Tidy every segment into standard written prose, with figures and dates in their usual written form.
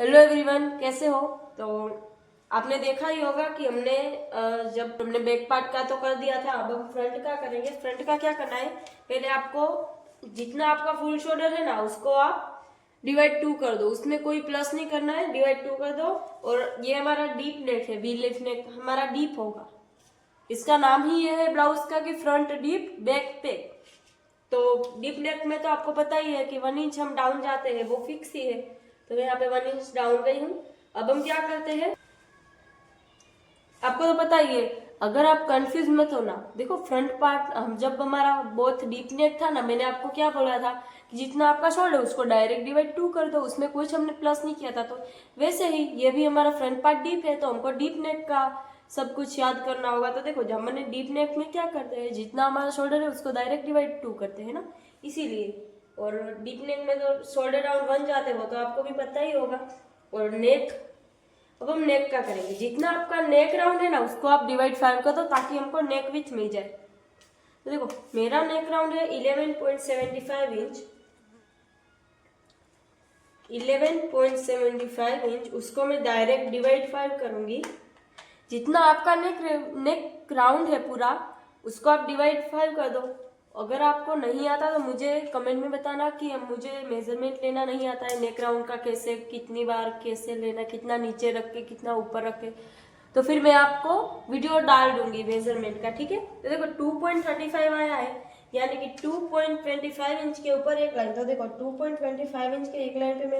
Hello everyone, कैसे हो। तो आपने देखा ही होगा कि हमने जब हमने बैक पार्ट का तो कर दिया था, अब हम फ्रंट का करेंगे। फ्रंट का क्या करना है, पहले आपको जितना आपका फुल शोल्डर है ना उसको आप डिवाइड 2 कर दो। उसमें कोई प्लस नहीं करना है, डिवाइड 2 कर दो। और ये हमारा डीप नेक है, वी लेफ नेक हमारा डीप होगा। इसका नाम ही ये है ब्लाउज का कि फ्रंट डीप बैक पे। तो डीप नेक में तो आपको पता ही है कि 1 इंच हम डाउन जाते हैं, वो फिक्स ही है। तो मैं यहाँ पे 1 इंच डाउन गई हूँ। अब हम क्या करते हैं, आपको तो पता ही है। अगर आप कंफ्यूज मत हो ना, देखो फ्रंट पार्ट हम जब हमारा बहुत डीप नेक था ना, मैंने आपको क्या बोला था कि जितना आपका शोल्डर है उसको डायरेक्ट डिवाइड 2 कर दो, उसमें कुछ हमने प्लस नहीं किया था। तो वैसे ही ये भी हमारा फ्रंट पार्ट डीप है, तो हमको डीप नेक का सब कुछ याद करना होगा। तो देखो, जब हमने डीप नेक में क्या करते हैं, जितना हमारा शोल्डर है उसको डायरेक्ट डिवाइड 2 करते हैं ना, इसीलिए। और डीप नेक में तो शोल्डर डाउन बन जाते हो, तो आपको भी पता ही होगा। और नेक, अब हम नेक का करेंगे। जितना आपका नेक राउंड है ना उसको आप डिवाइड 5 कर दो, ताकि हमको नेक विथ मिल जाए। तो देखो, मेरा नेक राउंड है 11.75 इंच। 11.75 इंच, उसको मैं डायरेक्ट डिवाइड 5 करूंगी। जितना आपका नेक राउंड है पूरा, उसको आप डिवाइड 5 कर दो। अगर आपको नहीं आता तो मुझे कमेंट में बताना कि मुझे मेजरमेंट लेना नहीं आता है नेक राउंड का, कैसे कितनी बार कैसे लेना, कितना नीचे रख के कितना ऊपर रख के। तो फिर मैं आपको वीडियो डाल दूंगी मेजरमेंट का, ठीक है। तो देखो 2.35 आया है, यानी कि 2.25 इंच के ऊपर एक लाइन। तो देखो 2.25 इंच के एक लाइन पे मैं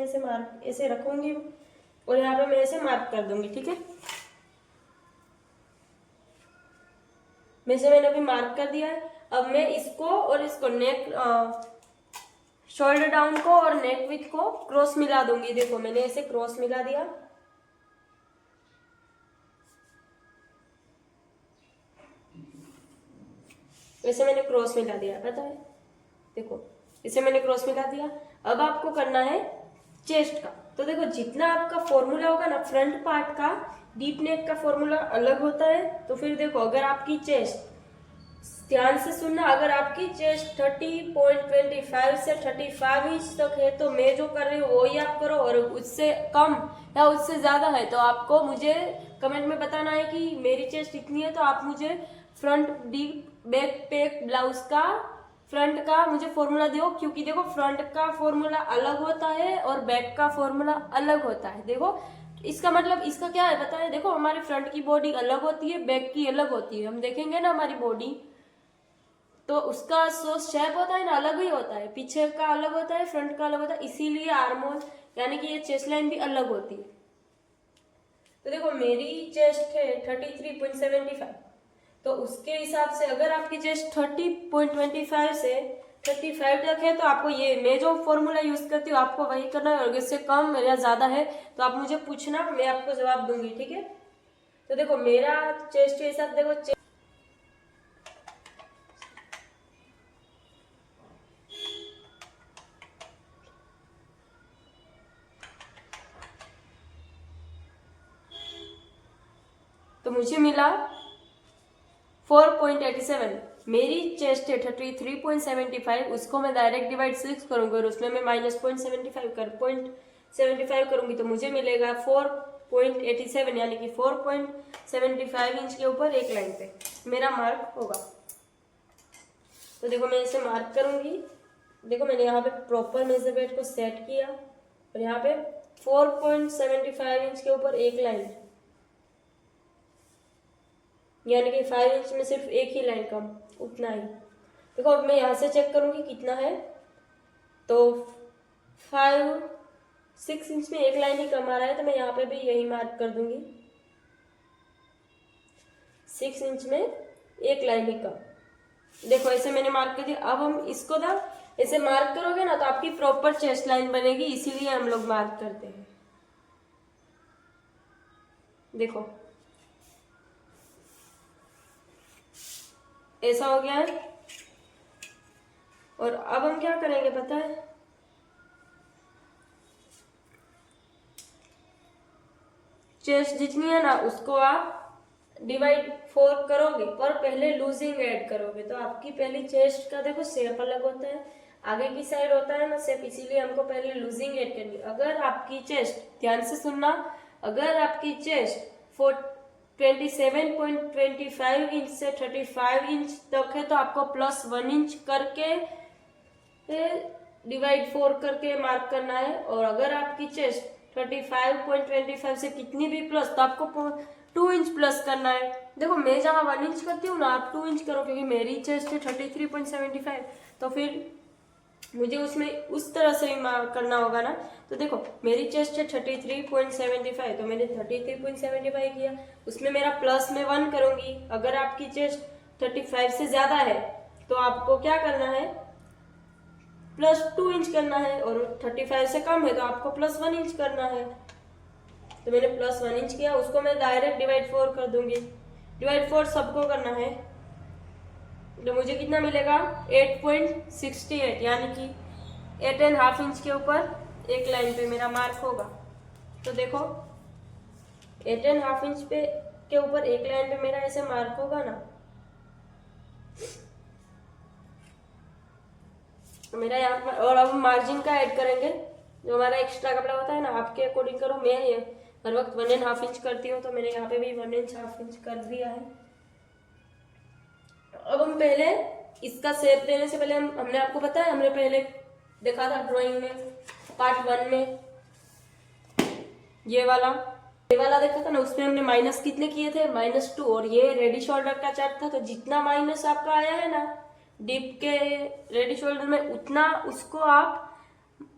ऐसे रखूंगी और यहाँ पे मैं ऐसे मार्क कर दूंगी, ठीक है। मैंने अभी मार्क कर दिया है। अब मैं इसको और इसको नेक शोल्डर डाउन को और नेक विथ को क्रॉस मिला दूंगी। देखो मैंने ऐसे क्रॉस मिला दिया। वैसे मैंने क्रॉस मिला दिया, पता है। देखो इसे मैंने क्रॉस मिला दिया। अब आपको करना है चेस्ट का। तो देखो, जितना आपका फॉर्मूला होगा ना फ्रंट पार्ट का, डीप नेक का फॉर्मूला अलग होता है। तो फिर देखो, अगर आपकी चेस्ट, ध्यान से सुनना, अगर आपकी चेस्ट 30.25 से 35 इंच तक है, तो मैं जो कर रही हूँ वही आप करो। और उससे कम या उससे ज्यादा है तो आपको मुझे कमेंट में बताना है कि मेरी चेस्ट इतनी है। तो आप मुझे front deep back pack blouse का फ्रंट का मुझे फॉर्मूला दो, क्योंकि देखो फ्रंट का फॉर्मूला अलग होता है और बैक का फॉर्मूला अलग होता है। देखो इसका मतलब, इसका क्या है पता है। देखो हमारी फ्रंट की बॉडी अलग होती है, बैक की अलग होती है। हम देखेंगे ना हमारी बॉडी, तो उसका जो शेप होता है ना अलग ही होता है, पीछे का अलग होता है, फ्रंट का अलग होता है। इसीलिए आर्मोल यानी कि ये चेस्ट लाइन भी अलग होती है। तो देखो मेरी चेस्ट है 33.75, तो उसके हिसाब से अगर आपकी चेस्ट 30.25 से 35 तक है, तो आपको ये मैं जो फॉर्मूला यूज करती हूँ आपको वही करना है। और इससे कम या ज्यादा है तो आप मुझे पूछना, मैं आपको जवाब दूंगी, ठीक है। तो देखो मेरा चेस्ट के हिसाब, देखो तो मुझे मिला 4.87। मेरी चेस्ट है 33.75, उसको मैं डायरेक्ट डिवाइड 6 करूंगी और उसमें मैं माइनस 0.75 करूंगी, तो मुझे मिलेगा 4.87, यानी कि 4.75 इंच के ऊपर एक लाइन पे मेरा मार्क होगा। तो देखो मैं इसे मार्क करूंगी। देखो मैंने यहाँ पे प्रॉपर मेजरमेंट को सेट किया और यहाँ पे 4.75 इंच के ऊपर एक लाइन, यानी कि 5 इंच में सिर्फ एक ही लाइन कम, उतना ही। देखो अब मैं यहाँ से चेक करूंगी कितना है, तो 6 इंच में एक लाइन ही कम आ रहा है, तो मैं यहाँ पे भी यही मार्क कर दूंगी, 6 इंच में एक लाइन ही कम। देखो ऐसे मैंने मार्क कर दिया। अब हम इसको ना ऐसे मार्क करोगे ना तो आपकी प्रॉपर चेस्ट लाइन बनेगी, इसीलिए हम लोग मार्क करते हैं। देखो ऐसा हो गया है। और अब हम क्या करेंगे पता है, चेस्ट जितनी है ना उसको आप डिवाइड 4 करोगे, पर पहले लूजिंग ऐड करोगे। तो आपकी पहली चेस्ट का देखो शेप अलग होता है, आगे की साइड होता है ना शेप, इसीलिए हमको पहले लूजिंग ऐड करनी है। अगर आपकी चेस्ट, ध्यान से सुनना, अगर आपकी चेस्ट 27.25 इंच से 35 इंच तक है तो आपको +1 इंच करके डिवाइड 4 करके मार्क करना है। और अगर आपकी चेस्ट 35.25 से कितनी भी प्लस, तो आपको 2 इंच प्लस करना है। देखो मैं जहाँ 1 इंच करती हूँ ना, आप 2 इंच करो, क्योंकि मेरी चेस्ट है 33.75, तो फिर मुझे उसमें उस तरह से ही करना होगा ना। तो देखो मेरी चेस्ट है 33.75, तो मैंने 33.75 किया, उसमें मेरा प्लस में 1 करूंगी। अगर आपकी चेस्ट 35 से ज्यादा है तो आपको क्या करना है, +2 इंच करना है, और 35 से कम है तो आपको +1 इंच करना है। तो मैंने +1 इंच किया, उसको मैं डायरेक्ट डिवाइड 4 कर दूंगी। डिवाइड 4 सबको करना है, तो मुझे कितना मिलेगा 8.68, यानी कि 8.5 इंच के ऊपर एक लाइन पे मेरा मार्क होगा। तो देखो 8.5 इंच पे के ऊपर एक लाइन पे मेरा ऐसे मार्क होगा ना, तो मेरा यहाँ पर। और अब मार्जिन का ऐड करेंगे, जो हमारा एक्स्ट्रा कपड़ा होता है ना, आपके अकॉर्डिंग करो। मैं ये हर वक्त 1.5 इंच करती हूँ, तो मैंने यहाँ पे भी 1.5 इंच कर दिया है। अब हम पहले इसका शेप देने से पहले हमने आपको पता है, हमने पहले देखा था ड्राइंग में पार्ट 1 में, ये वाला देखा था ना, उसमें हमने माइनस कितने किए थे, -2। और ये रेडी शोल्डर का चार्ट था, तो जितना माइनस आपका आया है ना डिप के रेडी शोल्डर में, उतना उसको आप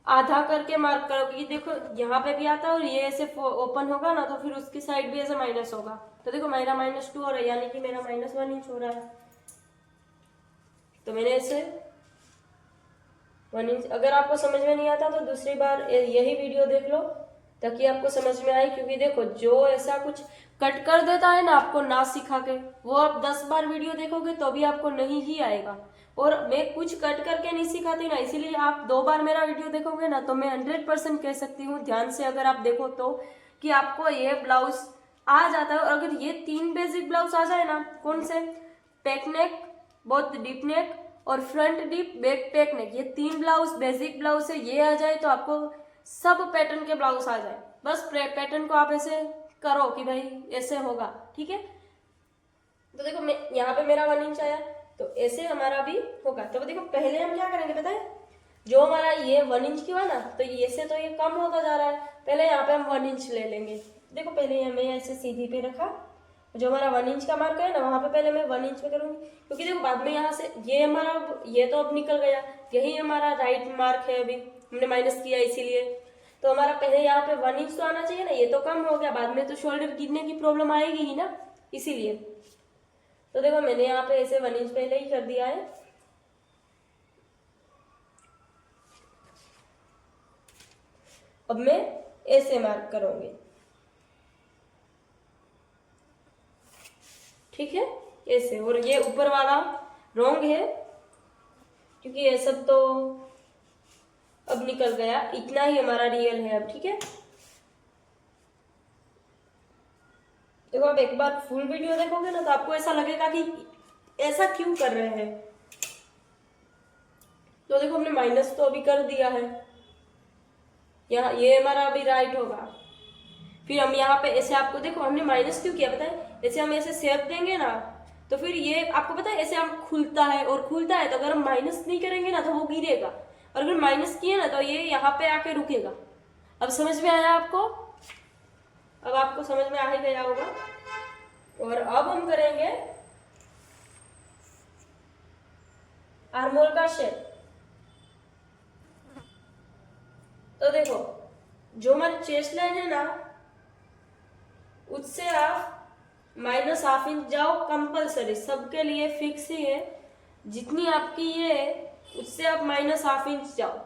आधा करके मार्क करो। क्योंकि देखो यहाँ पे भी आता है और ये ऐसे ओपन होगा ना, तो फिर उसकी साइड भी ऐसे माइनस होगा। तो देखो मेरा -2 हो रहा है, यानी कि मेरा -1 इंच हो रहा है। तो मैंने ऐसे 1 इंच। अगर आपको समझ में नहीं आता तो दूसरी बार यही वीडियो देख लो, ताकि आपको समझ में आए। क्योंकि देखो जो ऐसा कुछ कट कर देता है ना आपको ना सिखा के, वो आप 10 बार वीडियो देखोगे तो भी आपको नहीं ही आएगा। और मैं कुछ कट करके नहीं सिखाती ना, इसीलिए आप 2 बार मेरा वीडियो देखोगे ना, तो मैं 100% कह सकती हूँ, ध्यान से अगर आप देखो तो, कि आपको ये ब्लाउज आ जाता है। और अगर ये 3 बेसिक ब्लाउज आ जाए ना, कौन से, टेक नेक, बहुत डीप नेक, और फ्रंट डीप, बैक टेक नेक, ये 3 ब्लाउज बेसिक ब्लाउज है, ये आ जाए तो आपको सब पैटर्न के ब्लाउज आ जाए। बस पैटर्न को आप ऐसे करो कि भाई ऐसे होगा, ठीक है। तो देखो मैं यहाँ पे मेरा 1 इंच आया, तो ऐसे हमारा भी होगा। तो देखो पहले हम क्या करेंगे पता है, जो हमारा ये 1 इंच की हुआ ना, तो ये से तो ये कम होता जा रहा है, पहले यहाँ पे हम 1 इंच ले लेंगे। देखो पहले हमें ऐसे सीधी पे रखा, जो हमारा 1 इंच का मार्क है ना, वहां पे पहले मैं 1 इंच पे करूंगी। क्योंकि देखो बाद में यहाँ से ये हमारा, ये तो अब निकल गया, यही हमारा राइट मार्क है, अभी हमने माइनस किया इसीलिए। तो हमारा पहले यहाँ पे 1 इंच तो आना चाहिए ना, ये तो कम हो गया, बाद में तो शोल्डर गिरने की प्रॉब्लम आएगी ही ना, इसीलिए। तो देखो मैंने यहाँ पे ऐसे 1 इंच पहले ही कर दिया है। अब मैं ऐसे मार्क करूंगी, ठीक है, ऐसे। और ये ऊपर वाला रॉन्ग है, क्योंकि ये सब तो अब निकल गया, इतना ही हमारा रियल है अब, ठीक है। देखो आप एक बार फुल वीडियो देखोगे ना, तो आपको ऐसा लगेगा कि ऐसा क्यों कर रहे हैं। तो देखो हमने माइनस तो अभी कर दिया है, यहाँ ये हमारा अभी राइट होगा। फिर हम यहाँ पे ऐसे, आपको देखो हमने माइनस क्यों किया पता है, ऐसे हम ऐसे शेप देंगे ना, तो फिर ये आपको पता है ऐसे हम खुलता है और खुलता है, तो अगर हम माइनस नहीं करेंगे ना तो वो गिरेगा, और अगर माइनस किए ना तो ये यहाँ पे आके रुकेगा। अब समझ में आया आपको, अब आपको समझ में आ ही गया होगा। और अब हम करेंगे आर्महोल का शेप। तो देखो जो हमारी चेस्ट लाइन है ना, उससे आप -1/2 इंच जाओ कंपलसरी, सबके लिए फिक्स ही है। जितनी आपकी ये है उससे आप -1/2 इंच जाओ।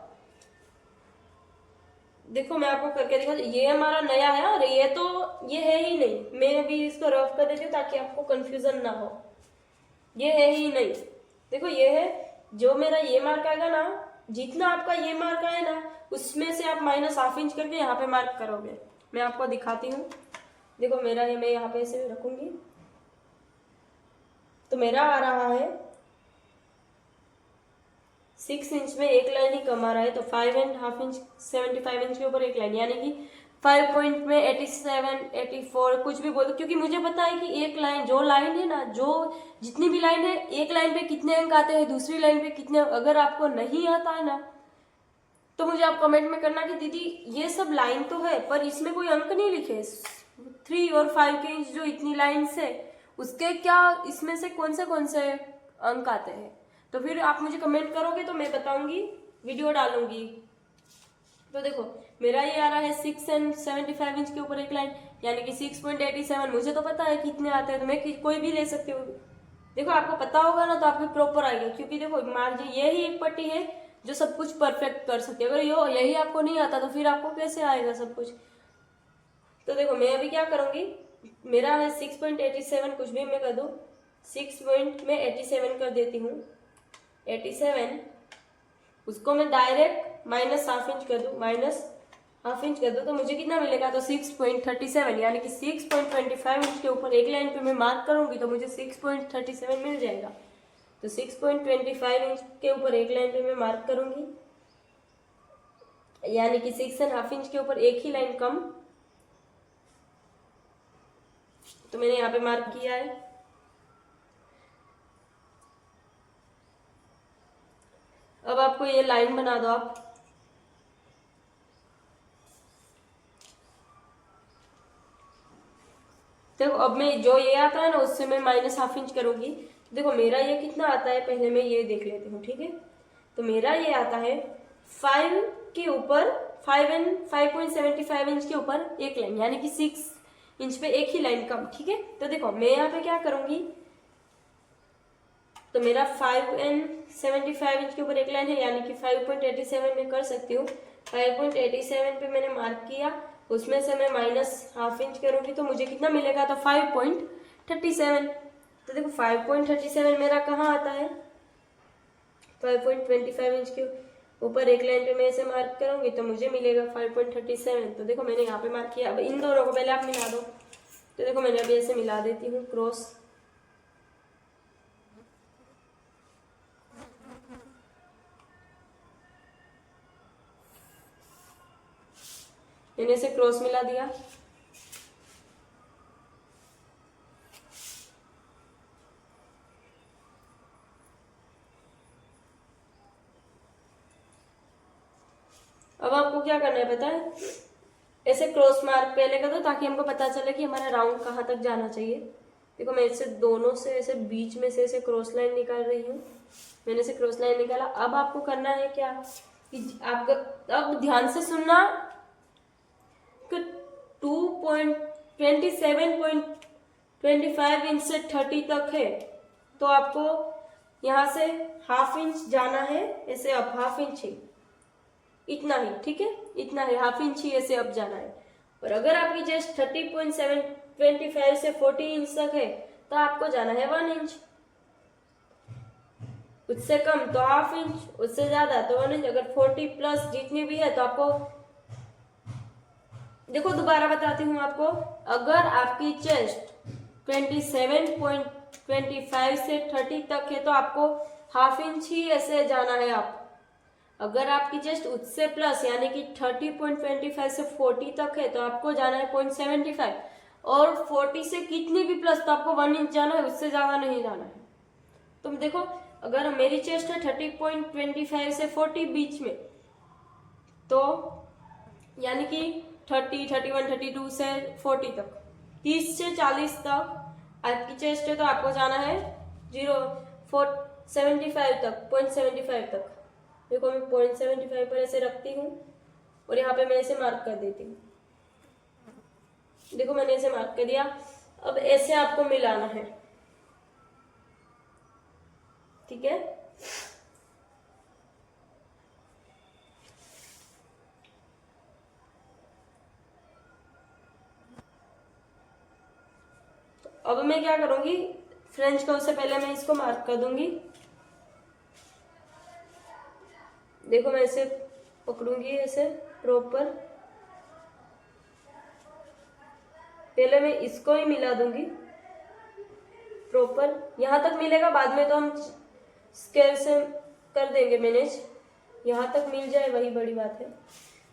देखो मैं आपको करके दिखा, ये हमारा नया है और ये तो ये है ही नहीं। मैं अभी इसको रफ कर देती हूँ ताकि आपको कंफ्यूजन ना हो, ये है ही नहीं। देखो ये है, जो मेरा ये मार्क आएगा ना, जितना आपका ये मार्क आए ना, उसमें से आप -1/2 इंच करके यहाँ पे मार्क करोगे। मैं आपको दिखाती हूँ, देखो मेरा ये, मैं यहाँ पे ऐसे रखूंगी, तो मेरा आ रहा है 6 इंच में एक लाइन ही कम आ रहा है, तो 5.5 इंच 75 इंच के ऊपर एक लाइन, यानी कि 5 पॉइंट में 87 84 कुछ भी बोलो, क्योंकि मुझे पता है कि एक लाइन, जो लाइन है ना, जो जितनी भी लाइन है, एक लाइन पे कितने अंक आते हैं, दूसरी लाइन पे कितने, अगर आपको नहीं आता है ना तो मुझे आप कमेंट में करना कि दीदी ये सब लाइन तो है पर इसमें कोई अंक नहीं लिखे, 3 और 5 के इंच जो इतनी लाइन है उसके क्या, इसमें से कौन से अंक आते हैं, तो फिर आप मुझे कमेंट करोगे तो मैं बताऊंगी, वीडियो डालूंगी। तो देखो मेरा ये आ रहा है 6 एंड 75 इंच के ऊपर एक लाइन, यानी कि 6.87, मुझे तो पता है कितने आते हैं, तो मैं कोई भी ले सकती हूँ। देखो आपको पता होगा ना तो आपको प्रॉपर आएगा, क्योंकि देखो मार्जिन यही एक पट्टी है जो सब कुछ परफेक्ट कर सकती है, अगर यही आपको नहीं आता तो फिर आपको कैसे आएगा सब कुछ। तो देखो मैं अभी क्या करूंगी, मेरा है 6.87, कुछ भी मैं कर दूँ, 6 पॉइंट में 87 कर देती हूँ, 87 उसको मैं डायरेक्ट -½ इंच कर दूँ, -½ इंच कर दूँ, तो मुझे कितना मिलेगा, तो 6.37, यानी कि 6.25 इंच के ऊपर एक लाइन पे मैं मार्क करूंगी तो मुझे 6.37 मिल जाएगा। तो 6.25 इंच के ऊपर एक लाइन पे मैं मार्क करूंगी, यानी कि 6½ इंच के ऊपर एक ही लाइन कम, तो मैंने यहाँ पे मार्क किया है। अब आपको ये लाइन बना दो आप, देखो अब मैं जो ये आता है ना उससे मैं -½ इंच करूंगी, देखो मेरा ये कितना आता है पहले मैं ये देख लेती हूँ, ठीक है। तो मेरा ये आता है 5 के ऊपर 5.75 इंच के ऊपर एक लाइन, यानी कि 6 इंच पे एक ही लाइन कम, ठीक है। तो देखो मैं यहाँ पे क्या करूंगी, तो मेरा 5.75 इंच के ऊपर एक लाइन है, यानी कि 5.87 में कर सकती हूँ, 5.87 पे मैंने मार्क किया, उसमें से मैं -½ इंच करूंगी तो मुझे कितना मिलेगा, तो 5.37। तो देखो 5.37 मेरा कहाँ आता है, 5.25 इंच के ऊपर एक लाइन पे मैं ऐसे मार्क करूंगी तो मुझे मिलेगा 5.37। तो देखो मैंने यहाँ पे मार्क किया, अब इन दोनों को पहले आप मिला दो, तो देखो मैंने अभी ऐसे मिला देती हूँ क्रॉस, मैंने इसे क्रॉस मिला दिया। अब आपको क्या करना है पता है, ऐसे क्रॉस मार्क पहले कर दो ताकि हमको पता चले कि हमारा राउंड कहाँ तक जाना चाहिए। देखो मैं इससे दोनों से ऐसे बीच में से ऐसे क्रॉस लाइन निकाल रही हूँ, मैंने से क्रॉस लाइन निकाला। अब आपको करना है क्या कि आपको अब ध्यान से सुनना कि 27.25 इंच से 30 तक है, तो आपको यहाँ से ½ इंच जाना है, ऐसे अब ½ इंच ही, इतना ही, ठीक है, इतना ही, ½ इंच ही ऐसे अब जाना है। और अगर आपकी चेस्ट 30.725 से 40 इंच तक है तो आपको जाना है 1 इंच, उससे कम तो ½ इंच, उससे ज्यादा तो 1 इंच, अगर 40 प्लस जितनी भी है तो आपको, देखो दोबारा बताती हूँ आपको, अगर आपकी चेस्ट 27.25 से 30 तक है तो आपको ½ इंच ही ऐसे जाना है आप। अगर आपकी चेस्ट उससे प्लस यानी कि 30.25 से 40 तक है तो आपको जाना है 0.75, और 40 से कितनी भी प्लस तो आपको 1 इंच जाना है, उससे ज्यादा नहीं जाना है। तुम देखो अगर मेरी चेस्ट है 30.25 से 40 बीच में, तो यानी कि 30, 31, 32 से 40 तक, 30 से 40 तक आपकी चेस्ट है तो आपको जाना है 0.75 तक, 0.75 तक। देखो मैं 0.75 पर ऐसे रखती हूँ और यहाँ पे मैं ऐसे मार्क कर देती हूँ, देखो मैंने ऐसे मार्क कर दिया। अब ऐसे आपको मिलाना है, ठीक है। तो अब मैं क्या करूंगी, फ्रेंच कर्व से पहले मैं इसको मार्क कर दूंगी, देखो मैं ऐसे पकड़ूंगी ऐसे प्रॉपर, पहले मैं इसको ही मिला दूंगी प्रॉपर, यहां तक मिलेगा, बाद में तो हम स्केल से कर देंगे मैनेज, यहाँ तक मिल जाए वही बड़ी बात है।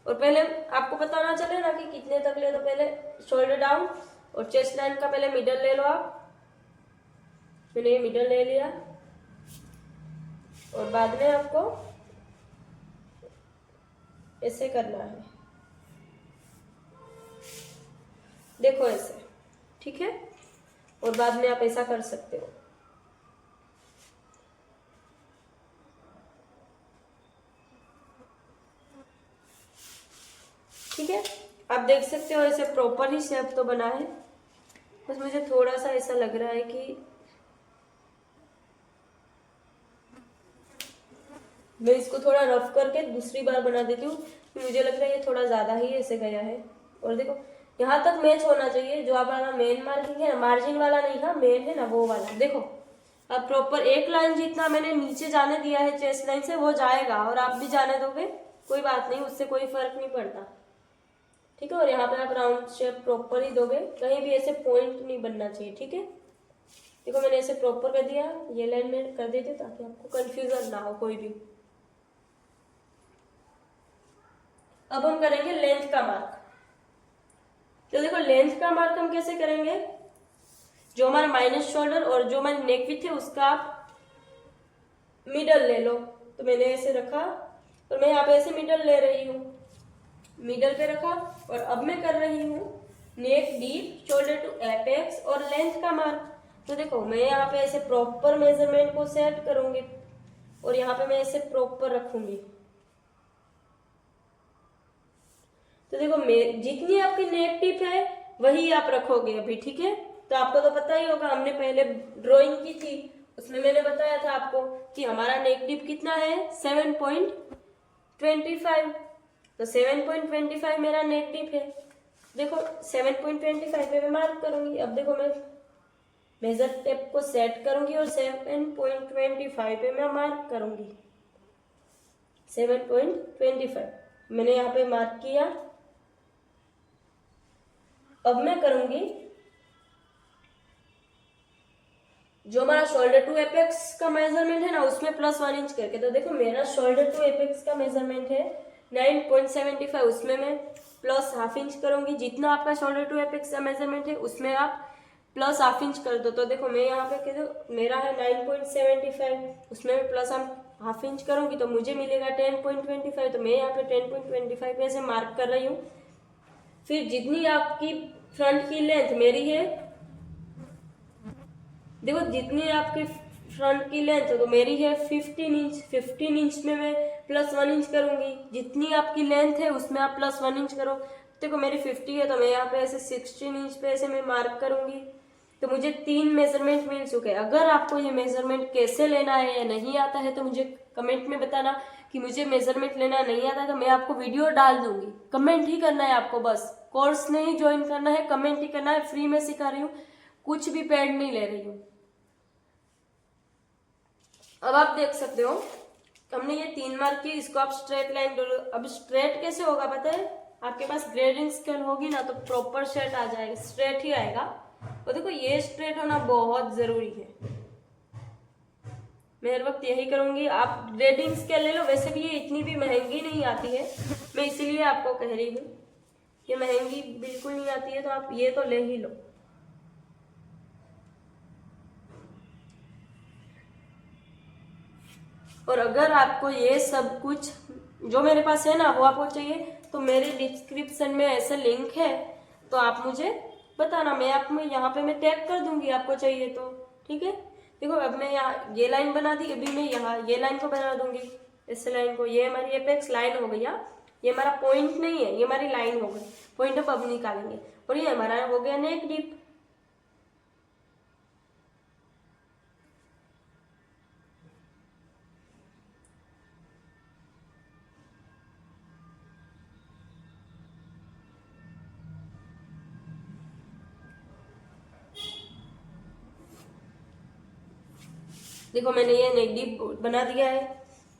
और पहले आपको पता ना चले ना कि कितने तक ले, तो पहले शोल्डर डाउन और चेस्ट लाइन का पहले मिडल ले लो आप। मैंने ये मिडल ले लिया और बाद में आपको ऐसे करना है, देखो ऐसे, ठीक है। और बाद में आप ऐसा कर सकते हो, ठीक है। आप देख सकते हो ऐसे प्रॉपर ही शेप तो बना है, बस मुझे थोड़ा सा ऐसा लग रहा है कि मैं इसको थोड़ा रफ करके दूसरी बार बना देती हूँ। मुझे लग रहा है ये थोड़ा ज्यादा ही ऐसे गया है। और देखो यहाँ तक मैच होना चाहिए, जो हमारा मेन मार्किंग है ना, मार्जिन वाला नहीं था, मेन है ना वो वाला। देखो अब प्रॉपर एक लाइन जितना मैंने नीचे जाने दिया है चेस्ट लाइन से वो जाएगा, और आप भी जाने दोगे कोई बात नहीं, उससे कोई फर्क नहीं पड़ता, ठीक है। और यहाँ पे आप राउंड शेप प्रॉपर ही दोगे, कहीं भी ऐसे पॉइंट नहीं बनना चाहिए, ठीक है। देखो मैंने ऐसे प्रॉपर कर दिया, ये लाइन में कर देती हूँ ताकि आपको कंफ्यूजन ना हो कोई भी। अब हम करेंगे लेंथ का मार्क। तो देखो लेंथ का मार्क हम कैसे करेंगे, जो हमारा माइनस शोल्डर और जो हमारी नेक विड्थ है उसका आप मिडल ले लो। तो मैंने ऐसे रखा और मैं यहाँ पे ऐसे मिडल ले रही हूँ, मिडल पे रखा। और अब मैं कर रही हूँ नेक डीप, शोल्डर टू एपेक्स और लेंथ का मार्क। तो देखो मैं यहाँ पे ऐसे प्रॉपर मेजरमेंट को सेट करूंगी और यहाँ पे मैं ऐसे प्रॉपर रखूंगी। तो देखो जितनी आपकी नेक टिप है वही आप रखोगे अभी, ठीक है। तो आपको तो पता ही होगा, हमने पहले ड्राइंग की थी उसमें मैंने बताया था आपको कि हमारा नेक टिप कितना है 7.25। तो 7.25 मेरा नेक टिप है। देखो 7.25 पे मैं मार्क करूंगी। अब देखो मैं मेजर टेप को सेट करूंगी और 7.25 पे मैं मार्क करूंगी। 7.25 मैंने यहाँ पे मार्क किया। अब मैं करूंगी जो हमारा शोल्डर टू एपेक्स का मेजरमेंट है ना उसमें +1 इंच करके। तो देखो मेरा शोल्डर टू एपेक्स का मेजरमेंट है 9.75, उसमें मैं +1/2 इंच करूंगी। जितना आपका शोल्डर टू एपेक्स का मेजरमेंट है उसमें आप +1/2 इंच कर दो। तो देखो मैं यहाँ पे कह दो मेरा है 9.75, उसमें मैं +1/2 इंच करूंगी तो मुझे मिलेगा 10.25। तो मैं यहाँ पे 10.25 पे ऐसे मार्क कर रही हूँ। फिर जितनी आपकी फ्रंट की लेंथ मेरी है, देखो जितनी आपकी फ्रंट की लेंथ है तो मेरी है 15 इंच। 15 इंच में मैं +1 इंच करूंगी। जितनी आपकी लेंथ है उसमें आप +1 इंच करो। देखो मेरी 50 है तो मैं यहाँ पे ऐसे 16 इंच पे ऐसे मैं मार्क करूंगी। तो मुझे 3 मेजरमेंट मिल चुके हैं। अगर आपको ये मेजरमेंट कैसे लेना है या नहीं आता है तो मुझे कमेंट में बताना कि मुझे मेजरमेंट लेना नहीं आता है, तो मैं आपको वीडियो डाल दूंगी। कमेंट ही करना है आपको, बस कोर्स नहीं ज्वाइन करना है, कमेंट ही करना है। फ्री में सिखा रही हूँ, कुछ भी पेड नहीं ले रही हूँ। अब आप देख सकते हो हमने ये 3 मार्क की, इसको आप स्ट्रेट लाइन दो। अब स्ट्रेट कैसे होगा पता है, आपके पास ग्रेडिंग स्केल होगी ना तो प्रॉपर शेट आ जाएगा, स्ट्रेट ही आएगा। और देखो ये स्ट्रेट होना बहुत जरूरी है, मैं हर वक्त यही करूंगी। आप ग्रेडिंग स्केल ले लो, वैसे भी ये इतनी भी महंगी नहीं आती है, मैं इसीलिए आपको कह रही हूँ ये महंगी बिल्कुल नहीं आती है, तो आप ये तो ले ही लो। और अगर आपको ये सब कुछ जो मेरे पास है ना वो आपको चाहिए तो मेरे डिस्क्रिप्शन में ऐसे लिंक है, तो आप मुझे बताना, मैं आपको यहाँ पे मैं टैग कर दूंगी आपको चाहिए तो, ठीक है। देखो अब मैं यहाँ ये लाइन बना दी, अभी मैं यहाँ ये लाइन को बना दूंगी, इस लाइन को। ये हमारी एपेक्स लाइन हो गई, ये हमारा पॉइंट नहीं है, ये हमारी लाइन हो गई, पॉइंट अब निकालेंगे। और ये हमारा हो गया नेक डीप। देखो मैंने ये नेक डीप बना दिया है।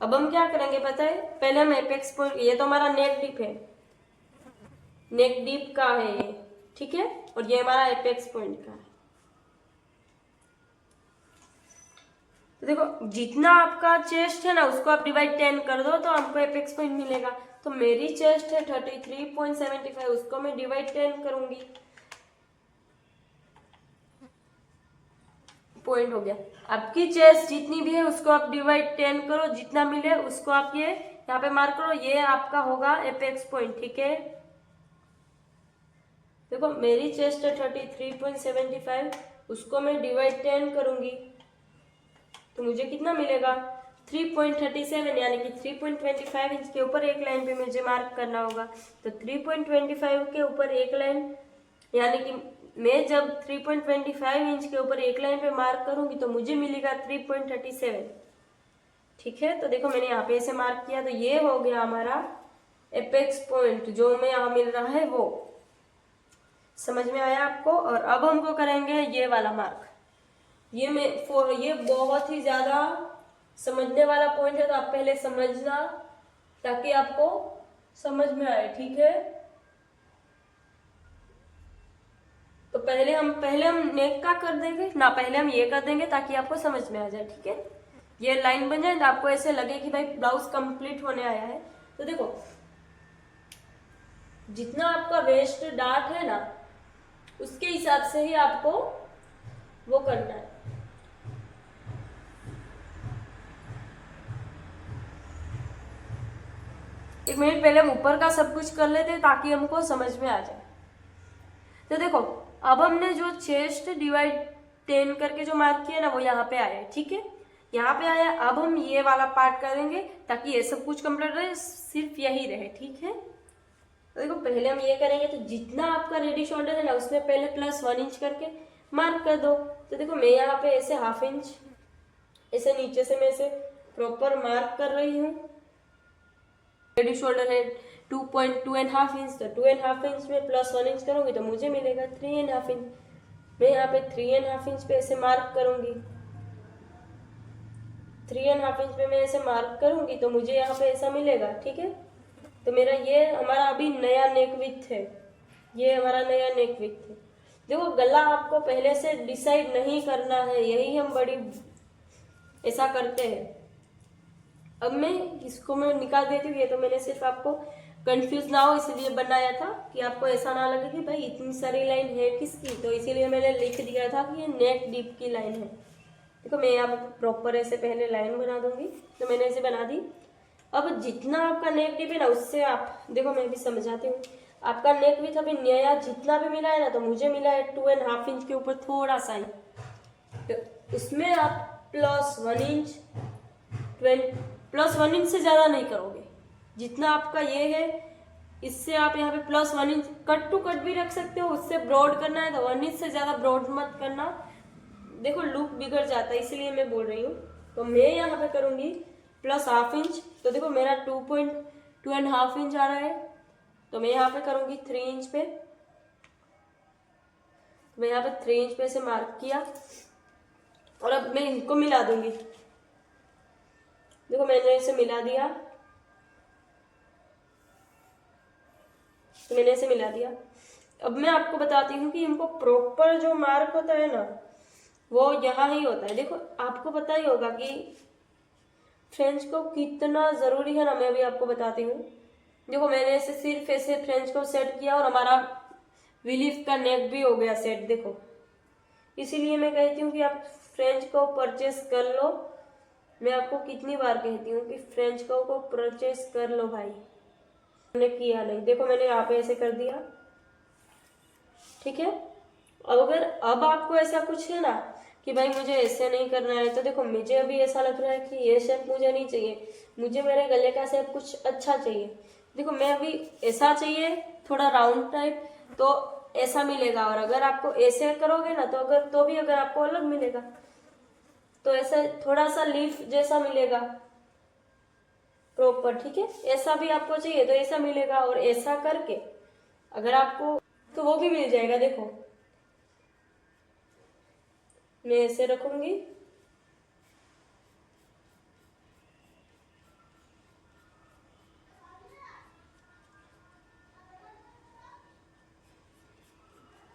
अब हम क्या करेंगे पता है, पहले हम एपेक्स पॉइंट, ये तो हमारा नेक डीप है, नेक डीप का है ये, ठीक है। और ये हमारा एपेक्स पॉइंट का है। तो देखो जितना आपका चेस्ट है ना उसको आप डिवाइड 10 कर दो तो आपको एपेक्स पॉइंट मिलेगा। तो मेरी चेस्ट है 33.75, उसको मैं डिवाइड 10 करूंगी, पॉइंट हो गया। आपकी चेस्ट जितनी भी है उसको आप डिवाइड 10 करो, जितना मिले उसको आप ये यहाँ पे मार्क करो, ये आपका होगा एपेक्स पॉइंट। ठीक है, देखो मेरी चेस्ट है 33.75, उसको मैं डिवाइड 10 करूंगी तो मुझे कितना मिलेगा 3.37, यानी कि 3.25 इंच के ऊपर एक लाइन पे मुझे मार्क करना होगा। तो 3.25 के ऊपर एक लाइन, यानी कि मैं जब 3.25 इंच के ऊपर एक लाइन पे मार्क करूंगी तो मुझे मिलेगा 3.37। ठीक है, तो देखो मैंने यहाँ पे ऐसे मार्क किया, तो ये हो गया हमारा एपेक्स पॉइंट जो हमें यहाँ मिल रहा है वो। समझ में आया आपको? और अब हमको करेंगे ये वाला मार्क। ये बहुत ही ज्यादा समझने वाला पॉइंट है, तो आप पहले समझना ताकि आपको समझ में आए। ठीक है, तो पहले हम नेक का कर देंगे ना, पहले हम ये कर देंगे ताकि आपको समझ में आ जाए। ठीक है, ये लाइन बन जाए तो आपको ऐसे लगे कि भाई ब्लाउज कंप्लीट होने आया है। तो देखो जितना आपका वेस्ट डार्ट है ना उसके हिसाब से ही आपको वो करना है। एक मिनट पहले हम ऊपर का सब कुछ कर लेते हैं ताकि हमको समझ में आ जाए। तो देखो अब हमने जो चेस्ट डिवाइड 10 करके जो मार्क किया ना वो यहाँ पे आया है। ठीक है, यहाँ पे आया। अब हम ये वाला पार्ट करेंगे ताकि ये सब कुछ कंप्लीट रहे, सिर्फ यही रहे। ठीक है, तो देखो पहले हम ये करेंगे, तो जितना आपका रेडी शोल्डर है ना उसमें पहले +1 इंच करके मार्क कर दो। तो देखो मैं यहाँ पे ऐसे ½ इंच ऐसे नीचे से मैं ऐसे प्रॉपर मार्क कर रही हूँ। रेडी शोल्डर है 2.2.5 इंच, तो 2.5 इंच में +1 इंच करूंगी तो मुझे मिलेगा 3.5 इंच। मैं यहाँ पे 3.5 इंच पे ऐसे मार्क करूंगी, 3.5 इंच पे मैं ऐसे मार्क करूंगी तो मुझे यहाँ पे ऐसा मिलेगा। ठीक है, तो मेरा ये हमारा अभी नया नेक विड्थ है, ये हमारा नया नेक विड्थ है। देखो गला आपको पहले से डिसाइड नहीं करना है, यही हम बड़ी ऐसा करते हैं। अब मैं इसको मैं निकाल देती हूँ, ये तो मैंने सिर्फ आपको कंफ्यूज ना हो इसलिए बनाया था कि आपको ऐसा ना लगे कि भाई इतनी सारी लाइन है किसकी, तो इसीलिए मैंने लिख दिया था कि ये नेक डीप की लाइन है। देखो मैं यहाँ पे प्रॉपर ऐसे पहले लाइन बना दूंगी, तो मैंने ऐसे बना दी। अब जितना आपका नेक डीप है ना उससे आप देखो, मैं भी समझाती हूँ। आपका नेक विड्थ अभी नया जितना भी मिला है ना, तो मुझे मिला है 2.5 इंच के ऊपर थोड़ा सा ही, तो उसमें आप +1 इंच +1 इंच से ज़्यादा नहीं करोगे। जितना आपका ये है इससे आप यहाँ पे +1 इंच कट टू कट भी रख सकते हो, उससे ब्रॉड करना है तो 1 इंच से ज़्यादा ब्रॉड मत करना, देखो लुक बिगड़ जाता है, इसलिए मैं बोल रही हूँ। तो मैं यहाँ पे करूँगी +½ इंच, तो देखो मेरा 2.2.5 इंच आ रहा है, तो मैं यहाँ पे करूँगी 3 इंच पे। मैं यहाँ पे 3 इंच पे से मार्क किया और अब मैं इनको मिला दूंगी। देखो मैंने इसे मिला दिया, तो मैंने इसे मिला दिया। अब मैं आपको बताती हूँ कि इनको प्रॉपर जो मार्क होता है ना वो यहाँ ही होता है। देखो आपको पता ही होगा कि फ्रेंच को कितना ज़रूरी है ना, मैं अभी आपको बताती हूँ। देखो मैंने ऐसे सिर्फ ऐसे फ्रेंच को सेट किया और हमारा विलीफ का नेक भी हो गया सेट। देखो इसीलिए मैं कहती हूँ कि आप फ्रेंच को परचेस कर लो। मैं आपको कितनी बार कहती हूँ कि फ्रेंच को परचेस कर लो भाई, मैंने किया नहीं। देखो मैंने यहाँ पे ऐसे कर दिया। ठीक है, अब आपको ऐसा कुछ है ना कि भाई मुझे ऐसे नहीं करना है, तो देखो मुझे अभी ऐसा लग रहा है कि ये शेप मुझे नहीं चाहिए, मुझे मेरे गले का शेप कुछ अच्छा चाहिए। देखो मैं अभी ऐसा चाहिए थोड़ा राउंड टाइप, तो ऐसा मिलेगा। और अगर आपको ऐसे करोगे ना तो भी अगर आपको अलग मिलेगा, तो ऐसा थोड़ा सा लीफ जैसा मिलेगा प्रॉपर। ठीक है, ऐसा भी आपको चाहिए तो ऐसा मिलेगा, और ऐसा करके अगर आपको तो वो भी मिल जाएगा। देखो मैं ऐसे रखूंगी,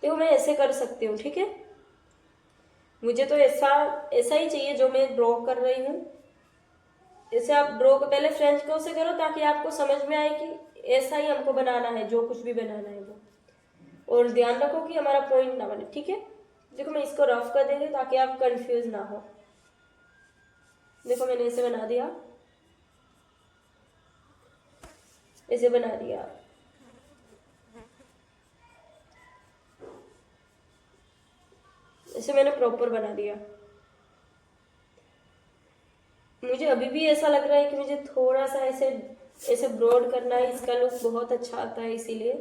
देखो मैं ऐसे कर सकती हूँ। ठीक है, मुझे तो ऐसा ऐसा ही चाहिए जो मैं ड्रॉ कर रही हूँ। ऐसे आप ड्रॉ को पहले फ्रेंच को से करो ताकि आपको समझ में आए कि ऐसा ही हमको बनाना है, जो कुछ भी बनाना है वो। और ध्यान रखो कि हमारा पॉइंट ना बने, ठीक है। देखो मैं इसको रफ कर देती हूँ ताकि आप कंफ्यूज ना हो। देखो मैंने ऐसे बना दिया, ऐसे बना दिया। ऐसे मैंने प्रॉपर बना दिया। मुझे अभी भी ऐसा लग रहा है कि मुझे थोड़ा सा ऐसे ऐसे ब्रॉड करना है, इसका लुक बहुत अच्छा आता है इसीलिए।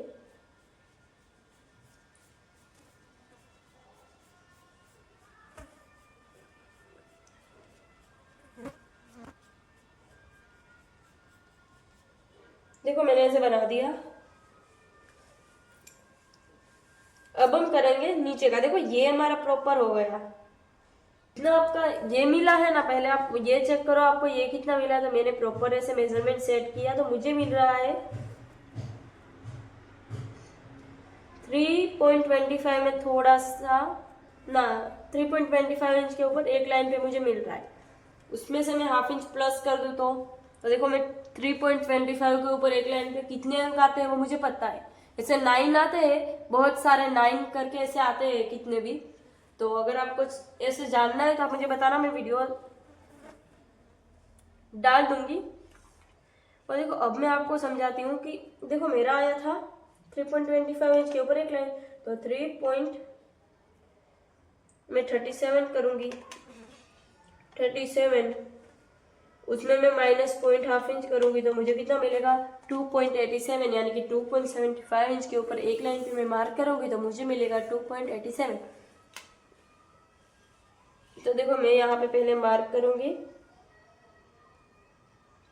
देखो मैंने ऐसे बना दिया। अब हम करेंगे नीचे का। देखो ये हमारा प्रॉपर हो गया। इतना आपका ये मिला है ना, पहले आप ये चेक करो आपको ये कितना मिला है। तो मैंने प्रॉपर ऐसे मेजरमेंट सेट किया तो मुझे मिल रहा है 3.25 में थोड़ा सा ना, 3.25 इंच के ऊपर एक लाइन पे मुझे मिल रहा है। उसमें से मैं हाफ इंच प्लस कर दूँ तो देखो मैं 3.25 के ऊपर एक लाइन पे कितने अंक आते हैं वो मुझे पता है। ऐसे 9 आते हैं, बहुत सारे 9 करके ऐसे आते हैं कितने भी। तो अगर आपको ऐसे जानना है तो आप मुझे बताना, मैं वीडियो डाल दूंगी। और देखो अब मैं आपको समझाती हूँ कि देखो मेरा आया था 3.25 इंच के ऊपर एक लाइन, तो 37 करूंगी। 37 उसमें मैं माइनस पॉइंट हाफ इंच करूंगी तो मुझे कितना मिलेगा 2.87, यानी कि 2.75 इंच के ऊपर एक लाइन पे मैं मार्क करूंगी तो मुझे मिलेगा 2.87। तो देखो मैं यहाँ पे पहले मार्क करूंगी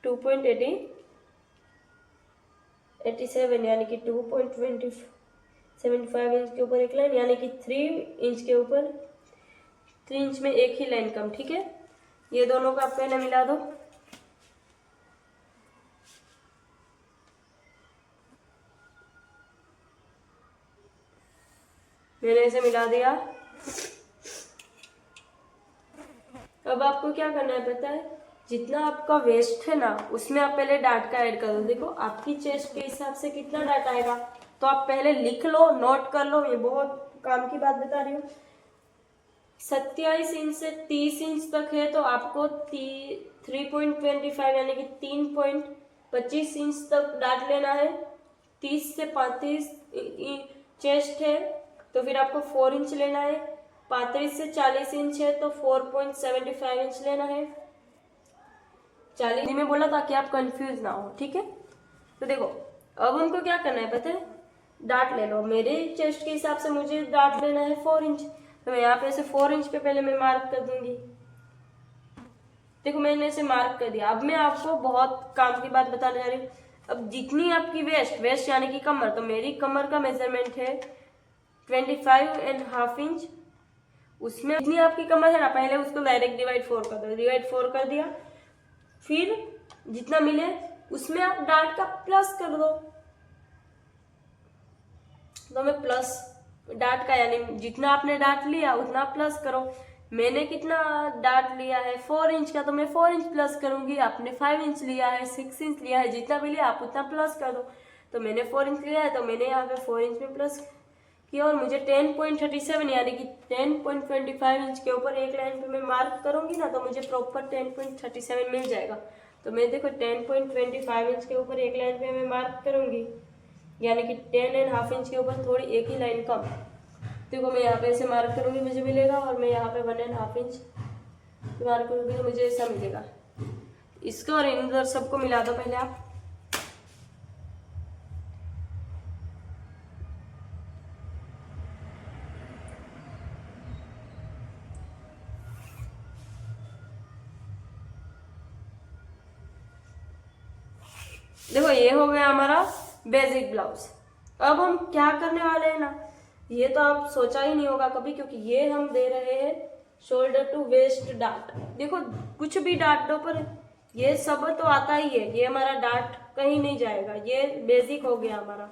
2.87 यानी कि 2.75 इंच के ऊपर एक लाइन, यानी कि 3 इंच के ऊपर 3 इंच में एक ही लाइन कम, ठीक है। ये दोनों का आप पहले मिला दो। मैंने इसे मिला दिया। अब आपको क्या करना है पता है, जितना आपका वेस्ट है ना उसमें आप पहले डाट का ऐड कर दो। देखो आपकी चेस्ट के हिसाब से कितना डाट आएगा तो आप पहले लिख लो, नोट कर लो, ये बहुत काम की बात बता रही हूँ। 27 इंच से 30 इंच तक है तो आपको 3.25 यानी कि 3.25 इंच तक डाट लेना है। 30 से 35 चेस्ट है तो फिर आपको 4 इंच लेना है। 35 से 40 इंच है तो 4.75 इंच लेना है। 40 में बोला ताकि आप कंफ्यूज ना हो, ठीक है। तो देखो अब उनको क्या करना है पता है, डाट ले लो। मेरे चेस्ट के हिसाब से मुझे डाट लेना है 4 इंच, तो मैं यहाँ पे ऐसे 4 इंच पे पहले मैं मार्क कर दूंगी। देखो मैंने इसे मार्क कर दिया। अब मैं आपको बहुत काम की बात बताने जा रही हूँ। अब जितनी आपकी वेस्ट यानी कि कमर, तो मेरी कमर का मेजरमेंट है 25.5 इंच। उसमें जितनी आपकी कमर है ना पहले उसको डायरेक्ट डिवाइड 4 कर दो। डिवाइड 4 कर दिया, फिर जितना मिले उसमें आप डाट का प्लस कर दो। तो मैं प्लस डाट का यानी जितना आपने डाट लिया उतना प्लस करो। मैंने कितना डाट लिया है 4 इंच का तो मैं 4 इंच प्लस करूंगी। आपने 5 इंच लिया है, 6 इंच लिया है, जितना भी लिया आप उतना प्लस कर दो। तो मैंने 4 इंच लिया है तो मैंने यहाँ पे 4 इंच में प्लस किया और मुझे 10.37 यानी कि 10.25 इंच के ऊपर एक लाइन पे मैं मार्क करूंगी ना तो मुझे प्रॉपर 10.37 मिल जाएगा। तो मैं देखो 10.25 इंच के ऊपर एक लाइन पे मैं मार्क करूंगी, यानी कि 10.5 इंच के ऊपर थोड़ी एक ही लाइन कम। देखो मैं यहाँ पे ऐसे मार्क करूंगी मुझे मिलेगा, और मैं यहाँ पे 1.5 इंच मार्क करूंगी तो मुझे ऐसा मिलेगा। इसको और इन सबको मिला दो पहले आप। देखो ये हो गया हमारा बेसिक ब्लाउज। अब हम क्या करने वाले हैं ना, ये तो आप सोचा ही नहीं होगा कभी, क्योंकि ये हम दे रहे हैं शोल्डर टू वेस्ट डाट। देखो कुछ भी डाट दो पर ये सब तो आता ही है, ये हमारा डाट कहीं नहीं जाएगा, ये बेसिक हो गया हमारा।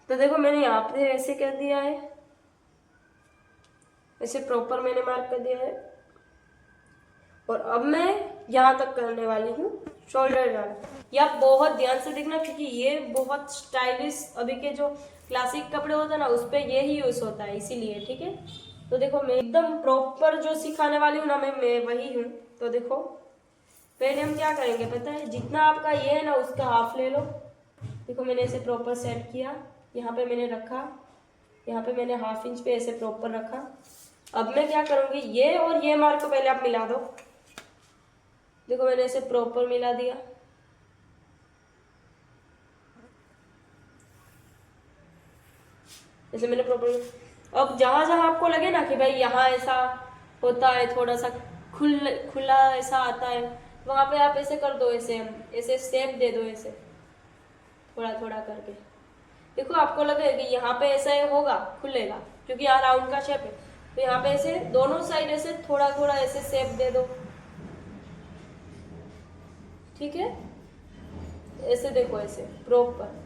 तो देखो मैंने यहाँ पे ऐसे कर दिया है, ऐसे प्रॉपर मैंने मार्क कर दिया है। और अब मैं यहाँ तक करने वाली हूँ शोल्डर डाउन। ये आप बहुत ध्यान से देखना, क्योंकि ये बहुत स्टाइलिश अभी के जो क्लासिक कपड़े होते हैं ना उस पर ये ही यूज होता है, इसीलिए। ठीक है, तो देखो मैं एकदम प्रॉपर जो सिखाने वाली हूँ ना मैं वही हूँ। तो देखो पहले हम क्या करेंगे पता है, जितना आपका ये है ना उसका हाफ ले लो। देखो मैंने ऐसे प्रॉपर सेट किया, यहाँ पे मैंने रखा, यहाँ पे मैंने हाफ इंच पे ऐसे प्रॉपर रखा। अब मैं क्या करूंगी, ये और ये मार्क को पहले आप मिला दो। देखो मैंने ऐसे प्रॉपर मिला दिया। जैसे मैंने प्रॉपर, अब जहां जहां आपको लगे ना कि भाई यहाँ ऐसा होता है, थोड़ा सा खुला ऐसा आता है, वहां पे आप ऐसे कर दो, ऐसे ऐसे शेप दे दो, ऐसे थोड़ा थोड़ा करके। देखो आपको लगे कि यहाँ पे ऐसा होगा, खुलेगा, क्योंकि यहाँ राउंड का शेप है। तो यहाँ पे ऐसे दोनों साइड ऐसे थोड़ा थोड़ा ऐसे शेप दे दो। ठीक है, ऐसे देखो, ऐसे प्रॉपर।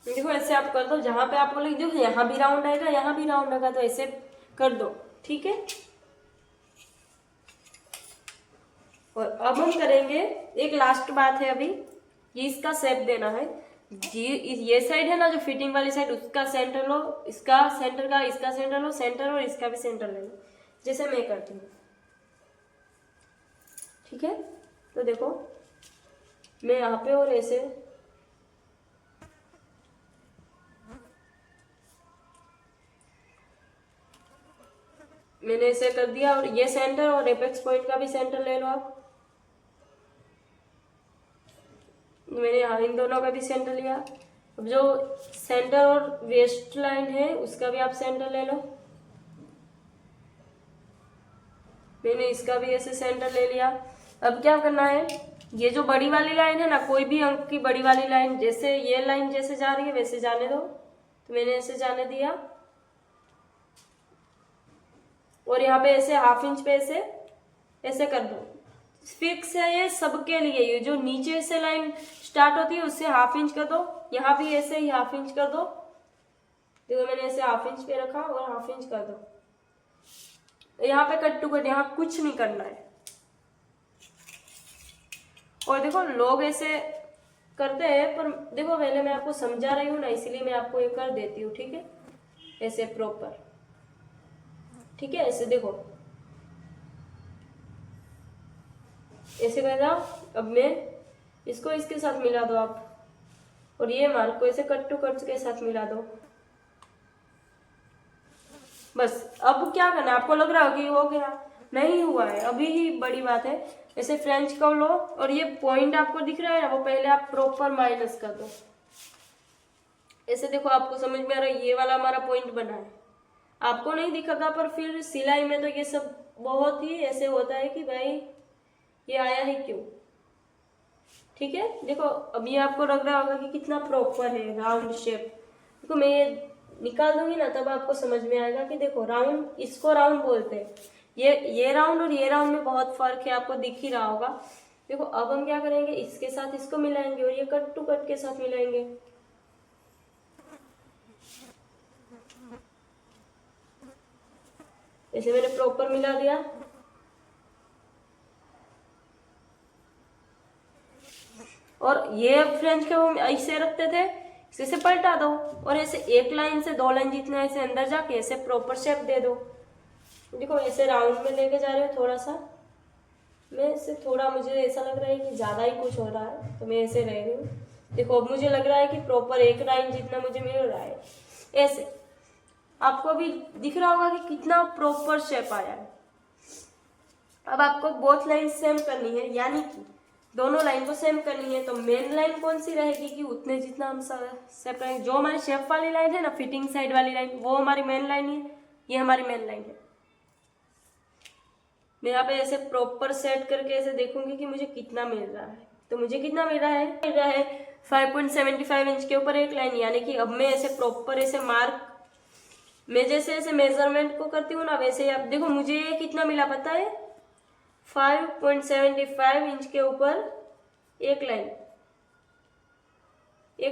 देखो ऐसे आप कर दो, जहां पे आपको लगे देखो यहाँ भी राउंड आएगा, यहाँ भी राउंड आएगा, तो ऐसे कर दो। ठीक है, और अब हम करेंगे एक लास्ट बात है अभी, ये इसका शेप देना है। ये साइड है ना जो फिटिंग वाली साइड, उसका सेंटर लो, इसका सेंटर का, इसका सेंटर लो, सेंटर, और इसका भी सेंटर ले लो, जैसे मैं करती हूँ। ठीक है, तो देखो मैं यहाँ पे और ऐसे मैंने ऐसे कर दिया, और ये सेंटर और एपेक्स पॉइंट का भी सेंटर ले लो आप। मैंने यहाँ इन दोनों का भी सेंटर लिया। अब जो सेंटर और वेस्ट लाइन है उसका भी आप सेंटर ले लो। मैंने इसका भी ऐसे सेंटर ले लिया। अब क्या करना है, ये जो बड़ी वाली लाइन है ना, कोई भी अंक की बड़ी वाली लाइन, जैसे ये लाइन जैसे जा रही है वैसे जाने दो। तो मैंने ऐसे जाने दिया, और यहाँ पे ऐसे हाफ इंच पे ऐसे ऐसे कर दो। फिक्स है ये सबके लिए, ये जो नीचे से लाइन स्टार्ट होती है उससे हाफ इंच कर दो, यहाँ भी ऐसे ही हाफ इंच कर दो। देखो मैंने ऐसे हाफ इंच पे रखा और हाफ इंच कर दो। यहाँ पे कट टू कट, यहाँ कुछ नहीं करना है। और देखो लोग ऐसे करते हैं, पर देखो पहले मैं आपको समझा रही हूँ ना, इसलिए मैं आपको ये कर देती हूँ। ठीक है, ऐसे प्रॉपर। ठीक है, ऐसे देखो, ऐसे कर रहा। अब मैं इसको इसके साथ मिला दो आप, और ये मार्क को ऐसे कट टू कट के साथ मिला दो। बस अब क्या करना है, आपको लग रहा है कि हो गया, नहीं हुआ है, अभी ही बड़ी बात है। ऐसे फ्रेंच कर्व लो, और ये पॉइंट आपको दिख रहा है ना, वो पहले आप प्रॉपर माइनस कर दो। ऐसे देखो आपको समझ में आ रहा है, ये वाला हमारा पॉइंट बना है। आपको नहीं दिखेगा, पर फिर सिलाई में तो ये सब बहुत ही ऐसे होता है कि भाई ये आया है क्यों। ठीक है, देखो अब ये आपको लग रहा होगा कि कितना प्रॉपर है राउंड शेप। देखो मैं ये निकाल दूंगी ना, तब आपको समझ में आएगा कि देखो राउंड, इसको राउंड बोलते हैं। ये राउंड और ये राउंड में बहुत फर्क है, आपको दिख ही रहा होगा। देखो अब हम क्या करेंगे, इसके साथ इसको मिलाएंगे, और ये कट टू कट के साथ मिलाएंगे। ऐसे मैंने प्रॉपर मिला दिया। और ये फ्रेंच के वो ऐसे रखते थे, इसे पलटा दो, और ऐसे एक लाइन से दो लाइन जितना ऐसे अंदर जाके ऐसे प्रॉपर शेप दे दो। देखो ऐसे राउंड में लेके जा रहे हो थोड़ा सा, मैं इससे थोड़ा, मुझे ऐसा लग रहा है कि ज़्यादा ही कुछ हो रहा है, तो मैं ऐसे रह रही हूँ। देखो अब मुझे लग रहा है कि प्रॉपर एक लाइन जितना मुझे मिल रहा है। ऐसे आपको भी दिख रहा होगा कि कितना प्रॉपर शेप आया है। अब आपको बोथ लाइन सेम करनी है, यानी कि दोनों लाइन को सेम करनी है। तो मेन लाइन कौन सी रहेगी कि उतने जितना हम सेम करेंगे, जो हमारी शेप वाली लाइन है ना, फिटिंग साइड वाली लाइन, वो हमारी मेन लाइन है, ये हमारी मेन लाइन है। मैं यहाँ पे ऐसे प्रॉपर सेट करके ऐसे देखूंगी कि मुझे कितना मिल रहा है। तो मुझे कितना मिल रहा है 5.75 इंच के ऊपर एक लाइन, यानी कि अब मैं ऐसे प्रॉपर ऐसे मार्क, मैं जैसे ऐसे मेजरमेंट को करती हूँ ना, वैसे आप देखो मुझे ये कितना मिला पता है, 5.75 इंच के ऊपर एक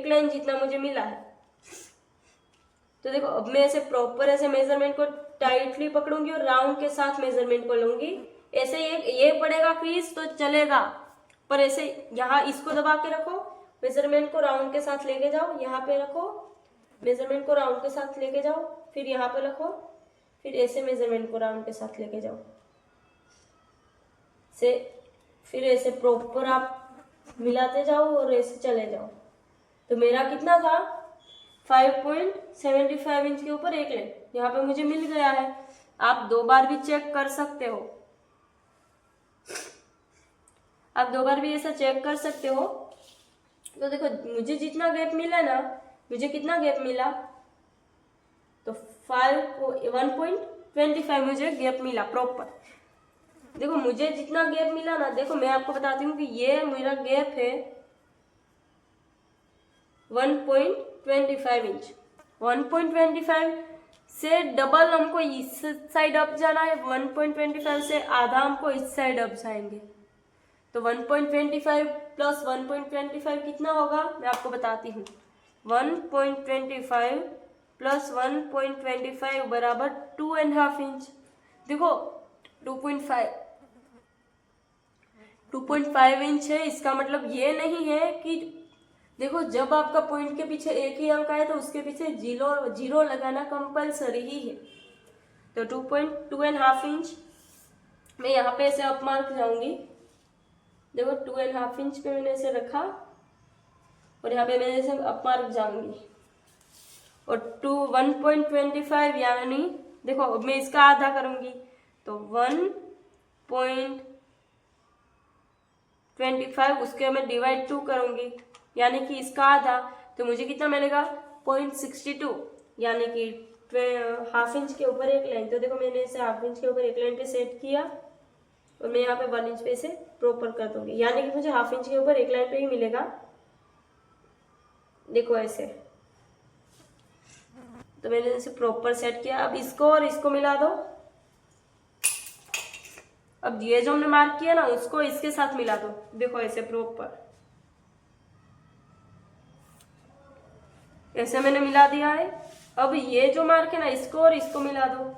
लाइन जितना मुझे मिला है। तो देखो अब मैं ऐसे प्रॉपर ऐसे मेजरमेंट को टाइटली पकड़ूंगी और राउंड के साथ मेजरमेंट को लूंगी। ऐसे ये पड़ेगा क्रीज तो चलेगा, पर ऐसे यहाँ इसको दबा के रखो, मेजरमेंट को राउंड के साथ लेके जाओ, यहाँ पे रखो, मेजरमेंट को राउंड के साथ लेके जाओ, फिर यहाँ पे रखो, फिर ऐसे मेजरमेंट को राउंड के साथ लेके जाओ से, फिर ऐसे प्रॉपर आप मिलाते जाओ और ऐसे चले जाओ। तो मेरा कितना था 5.75 इंच के ऊपर एक लाइन, यहाँ पे मुझे मिल गया है। आप 2 बार भी चेक कर सकते हो, आप 2 बार भी ऐसा चेक कर सकते हो। तो देखो मुझे जितना गैप मिला ना, मुझे कितना गैप मिला, तो 1.25 मुझे गैप मिला प्रॉपर। देखो मुझे जितना गैप मिला ना, देखो मैं आपको बताती हूँ कि ये मेरा गैप है 1.25 इंच। 1.25 से डबल हमको इस साइड अप जाना है, 1.25 से आधा हमको इस साइड अप जाएंगे। तो 1.25 प्लस 1.25 कितना होगा, मैं आपको बताती हूँ। 1.25 प्लस 1.25 बराबर 2.5 इंच। देखो 2.5 इंच है, इसका मतलब ये नहीं है कि, देखो जब आपका पॉइंट के पीछे एक ही अंक आए तो उसके पीछे जीरो लगाना कंपलसरी ही है। तो 2.5 इंच मैं यहाँ पे ऐसे अप मार्क जाऊंगी। देखो 2.5 इंच पे मैंने ऐसे रखा और यहाँ पे मैं ऐसे अप मार्क जाऊंगी और 1.25 यानी देखो अब मैं इसका आधा करूंगी, तो 1.25 उसके मैं डिवाइड 2 करूंगी, यानी कि इसका आधा। तो मुझे कितना मिलेगा 0.62, यानी कि हाफ इंच के ऊपर एक लाइन। तो देखो मैंने इसे हाफ इंच के ऊपर एक लाइन पे सेट किया और मैं यहाँ पे 1 इंच पे इसे प्रॉपर कर दूंगी, यानी कि मुझे हाफ इंच के ऊपर एक लाइन पे ही मिलेगा। देखो ऐसे, तो मैंने इसे प्रॉपर सेट किया। अब इसको और इसको मिला दो। अब ये जो हमने मार्क किया ना, उसको इसके साथ मिला दो। देखो ऐसे प्रॉपर ऐसे मैंने मिला दिया है। अब ये जो मार्क है ना, इसको और इसको मिला दो।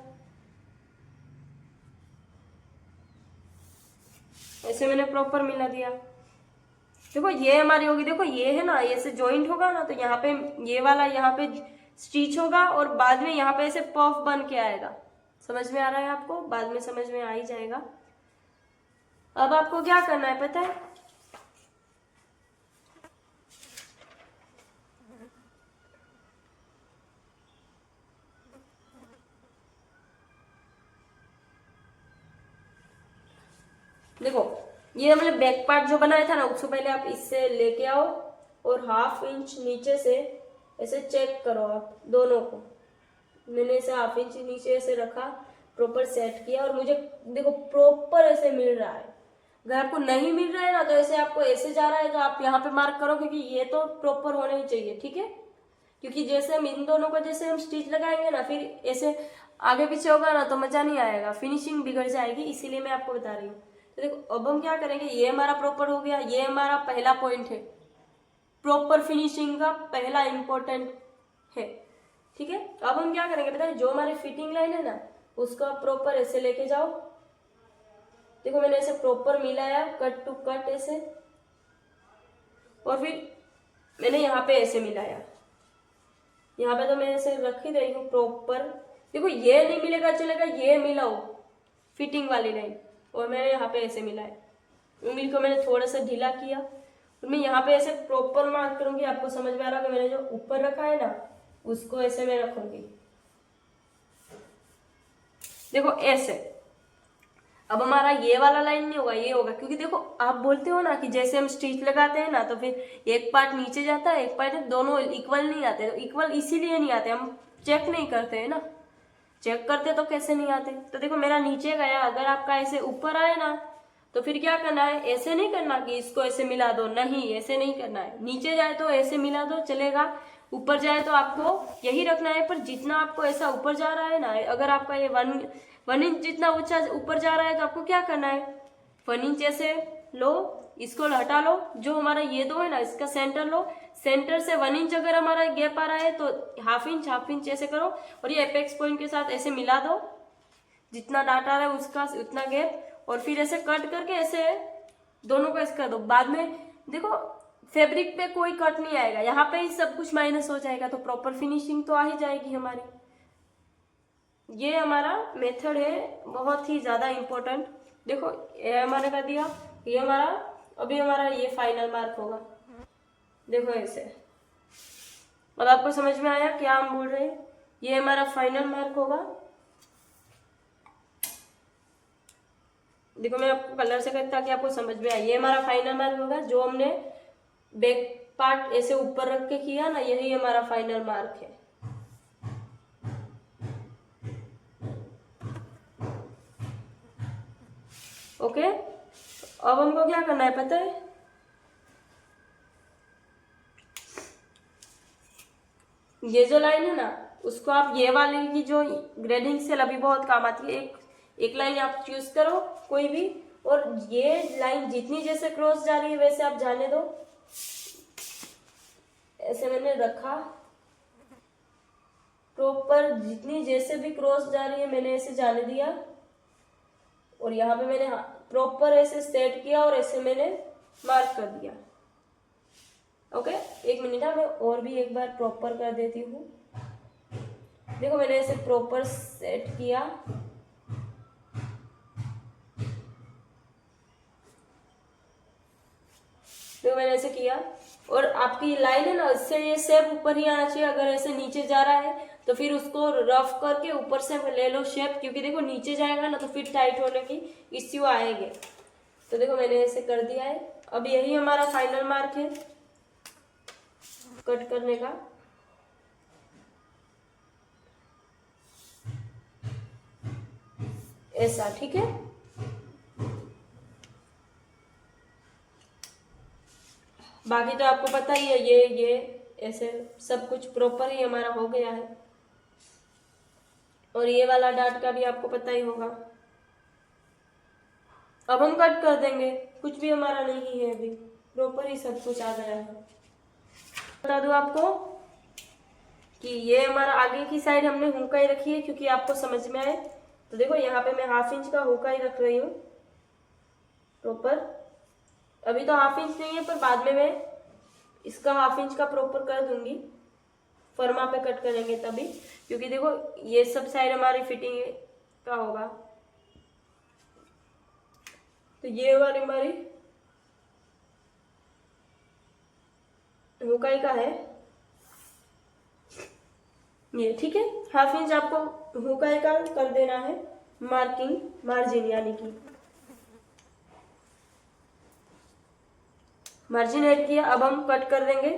ऐसे मैंने प्रॉपर मिला दिया। देखो ये हमारी होगी, देखो ये है ना, ये से जॉइंट होगा ना, तो यहाँ पे ये वाला यहाँ पे स्टिच होगा और बाद में यहाँ पे ऐसे पफ बन के आएगा। समझ में आ रहा है आपको? बाद में समझ में आ ही जाएगा। अब आपको क्या करना है पता है? देखो ये हमने बैक पार्ट जो बनाया था ना, उसको पहले आप इससे लेके आओ और हाफ इंच नीचे से ऐसे चेक करो आप दोनों को। मैंने ऐसे हाफ इंच नीचे ऐसे रखा, प्रॉपर सेट किया और मुझे देखो प्रॉपर ऐसे मिल रहा है। अगर आपको नहीं मिल रहा है ना, तो ऐसे आपको ऐसे जा रहा है तो आप यहाँ पे मार्क करो, क्योंकि ये तो प्रॉपर होना ही चाहिए, ठीक है? क्योंकि जैसे हम इन दोनों को जैसे हम स्टिच लगाएंगे ना, फिर ऐसे आगे पीछे होगा ना तो मजा नहीं आएगा, फिनिशिंग बिगड़ जाएगी। इसीलिए मैं आपको बता रही हूँ। तो देखो अब हम क्या करेंगे, ये हमारा प्रॉपर हो गया, ये हमारा पहला पॉइंट है, प्रॉपर फिनिशिंग का पहला इंपॉर्टेंट है, ठीक है? अब हम क्या करेंगे पता है, जो हमारी फिटिंग लाइन है ना, उसको आप प्रॉपर ऐसे लेके जाओ। देखो मैंने ऐसे प्रॉपर मिलाया कट टू कट ऐसे, और फिर मैंने यहाँ पे ऐसे मिलाया। यहाँ पे तो मैं ऐसे रख ही रही हूँ प्रॉपर। देखो ये नहीं मिलेगा चलेगा, ये मिलाओ फिटिंग वाली लाइन, और मैंने यहाँ पे ऐसे मिलाया। उंगली को मैंने थोड़ा सा ढीला किया और मैं यहाँ पे ऐसे प्रॉपर मार्क करूंगी। आपको समझ में आ रहा है कि मैंने जो ऊपर रखा है ना, उसको ऐसे मैं रखूंगी। देखो ऐसे। अब हमारा ये वाला लाइन नहीं होगा, ये होगा, क्योंकि देखो आप बोलते हो ना कि जैसे हम स्टिच लगाते हैं ना तो फिर एक पार्ट नीचे जाता है, एक पार्ट, दोनों इक्वल नहीं आते। तो इक्वल इसीलिए नहीं आते, हम चेक नहीं करते हैं ना, चेक करते तो कैसे नहीं आते। तो देखो मेरा नीचे गया, अगर आपका ऐसे ऊपर आए ना तो फिर क्या करना है, ऐसे नहीं करना कि इसको ऐसे मिला दो, नहीं ऐसे नहीं करना है। नीचे जाए तो ऐसे मिला दो चलेगा, ऊपर जाए तो आपको यही रखना है। पर जितना आपको ऐसा ऊपर जा रहा है ना, अगर आपका ये 1 इंच जितना ऊंचा ऊपर जा रहा है तो आपको क्या करना है, 1 इंच ऐसे लो, इसको हटा लो, जो हमारा ये दो है ना इसका सेंटर लो, सेंटर से 1 इंच अगर हमारा गैप आ रहा है तो हाफ इंच ऐसे करो, और ये एपेक्स पॉइंट के साथ ऐसे मिला दो, जितना डाटा आ रहा है उसका उतना गैप, और फिर ऐसे कट करके ऐसे दोनों को ऐसे कर दो। बाद में देखो फैब्रिक पे कोई कट नहीं आएगा, यहाँ पे ही सब कुछ माइनस हो जाएगा, तो प्रॉपर फिनिशिंग तो आ ही जाएगी हमारी। ये हमारा मेथड है, बहुत ही ज़्यादा इम्पोर्टेंट। देखो ये हमारे कर दिया, ये हमारा अभी हमारा ये फाइनल मार्क होगा। देखो ऐसे, अब आपको समझ में आया क्या हम बोल रहे हैं, ये हमारा फाइनल मार्क होगा। देखो मैं आपको कलर से करता ताकि आपको समझ में आए, ये हमारा फाइनल मार्क होगा। जो हमने बैक पार्ट ऐसे ऊपर रख के किया ना, यही हमारा फाइनल मार्क है। ओके, अब हमको क्या करना है पता है, ये जो लाइन है ना उसको आप ये वाली की जो ग्रेडिंग सेल अभी बहुत काम आती है, एक लाइन आप चूज करो कोई भी, और ये लाइन जितनी जैसे क्रॉस जा रही है वैसे आप जाने दो। ऐसे मैंने रखा, प्रॉपर जितनी जैसे भी क्रॉस जा रही है मैंने ऐसे जाने दिया, और यहाँ पे मैंने प्रॉपर ऐसे सेट किया और ऐसे मैंने मार्क कर दिया। ओके, एक मिनट मैं और भी एक बार प्रॉपर कर देती हूँ। देखो मैंने ऐसे प्रॉपर सेट किया, देखो मैंने ऐसे किया, और आपकी लाइन है ना इससे ये शेप ऊपर ही आना चाहिए। अगर ऐसे नीचे जा रहा है तो फिर उसको रफ करके ऊपर से ले लो शेप, क्योंकि देखो नीचे जाएगा ना तो फिर टाइट होने की इश्यू आएंगे। तो देखो मैंने ऐसे कर दिया है। अब यही हमारा फाइनल मार्क है कट करने का। ऐसा ठीक है। बाकी तो आपको पता ही है, ये ऐसे सब कुछ प्रॉपर ही हमारा हो गया है, और ये वाला डाट का भी आपको पता ही होगा। अब हम कट कर देंगे, कुछ भी हमारा नहीं है, अभी प्रॉपर ही सब कुछ आ गया है। बता दूं आपको कि ये हमारा आगे की साइड हमने हुकाई रखी है, क्योंकि आपको समझ में आए। तो देखो यहाँ पे मैं 1/2 इंच का हुकाई रख रही हूँ प्रॉपर। अभी तो 1/2 इंच नहीं है, पर बाद में मैं इसका 1/2 इंच का प्रॉपर कर दूंगी, फर्मा पे कट करेंगे तभी, क्योंकि देखो ये सब साइड हमारी फिटिंग का होगा। तो ये वाली हमारी हुकाई का है ये, ठीक है। 1/2 इंच आपको हुकाई का कर देना है मार्किंग, मार्जिन, यानी कि मार्जिन ऐड किया। अब हम कट कर देंगे।